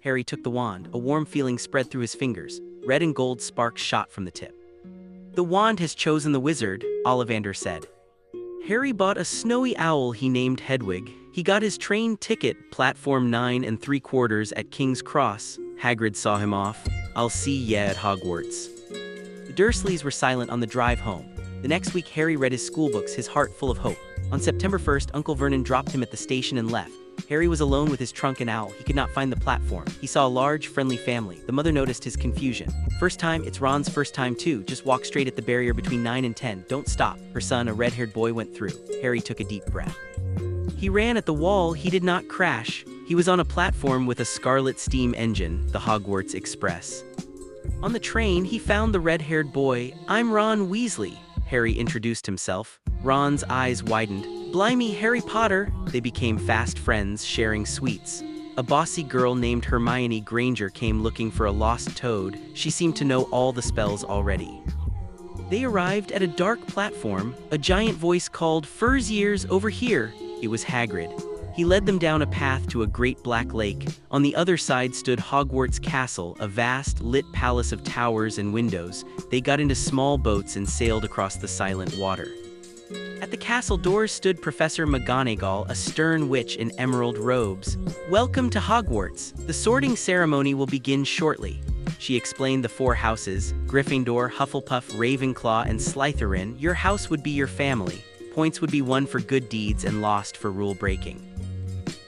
Harry took the wand. A warm feeling spread through his fingers. Red and gold sparks shot from the tip. "The wand has chosen the wizard," Ollivander said. Harry bought a snowy owl he named Hedwig. He got his train ticket, platform 9 3/4 at King's Cross. Hagrid saw him off. "I'll see ya at Hogwarts." The Dursleys were silent on the drive home. The next week, Harry read his schoolbooks, his heart full of hope. On September 1st, Uncle Vernon dropped him at the station and left. Harry was alone with his trunk and owl. He could not find the platform. He saw a large, friendly family. The mother noticed his confusion. "First time? It's Ron's first time too. Just walk straight at the barrier between 9 and 10. Don't stop." Her son, a red-haired boy, went through. Harry took a deep breath. He ran at the wall. He did not crash. He was on a platform with a scarlet steam engine, the Hogwarts Express. On the train, he found the red-haired boy. "I'm Ron Weasley," Harry introduced himself. Ron's eyes widened. "Blimey, Harry Potter!" They became fast friends, sharing sweets. A bossy girl named Hermione Granger came looking for a lost toad. She seemed to know all the spells already. They arrived at a dark platform. A giant voice called, "Fur's Years, over here!" It was Hagrid. He led them down a path to a great black lake. On the other side stood Hogwarts Castle, a vast, lit palace of towers and windows. They got into small boats and sailed across the silent water. At the castle doors stood Professor McGonagall, a stern witch in emerald robes. "Welcome to Hogwarts. The sorting ceremony will begin shortly." She explained the 4 houses: Gryffindor, Hufflepuff, Ravenclaw, and Slytherin. Your house would be your family. Points would be won for good deeds and lost for rule breaking.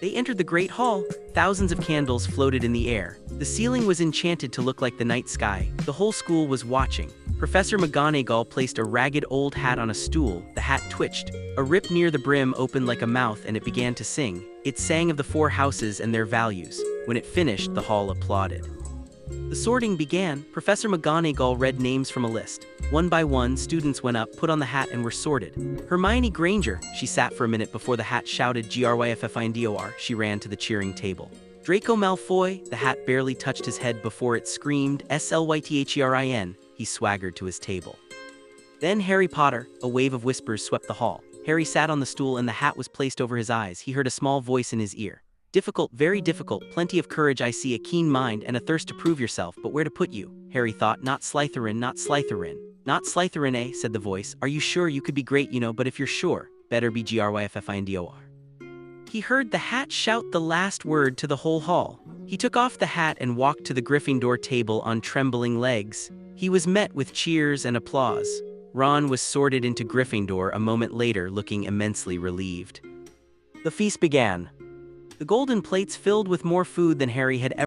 They entered the Great Hall. Thousands of candles floated in the air. The ceiling was enchanted to look like the night sky. The whole school was watching. Professor McGonagall placed a ragged old hat on a stool. The hat twitched. A rip near the brim opened like a mouth and it began to sing. It sang of the 4 houses and their values. When it finished, the hall applauded. The sorting began. Professor McGonagall read names from a list. One by one, students went up, put on the hat, and were sorted. Hermione Granger. She sat for a minute before the hat shouted Gryffindor. She ran to the cheering table. Draco Malfoy. The hat barely touched his head before it screamed Slytherin. He swaggered to his table. Then Harry Potter. A wave of whispers swept the hall. Harry sat on the stool and the hat was placed over his eyes. He heard a small voice in his ear. "Difficult, very difficult. Plenty of courage, I see, a keen mind, and a thirst to prove yourself, but where to put you?" Harry thought. "Not Slytherin, not Slytherin." "Not Slytherin, eh?" said the voice. "Are you sure? You could be great, you know, but if you're sure, better be Gryffindor." He heard the hat shout the last word to the whole hall. He took off the hat and walked to the Gryffindor table on trembling legs. He was met with cheers and applause. Ron was sorted into Gryffindor a moment later, looking immensely relieved. The feast began. The golden plates filled with more food than Harry had ever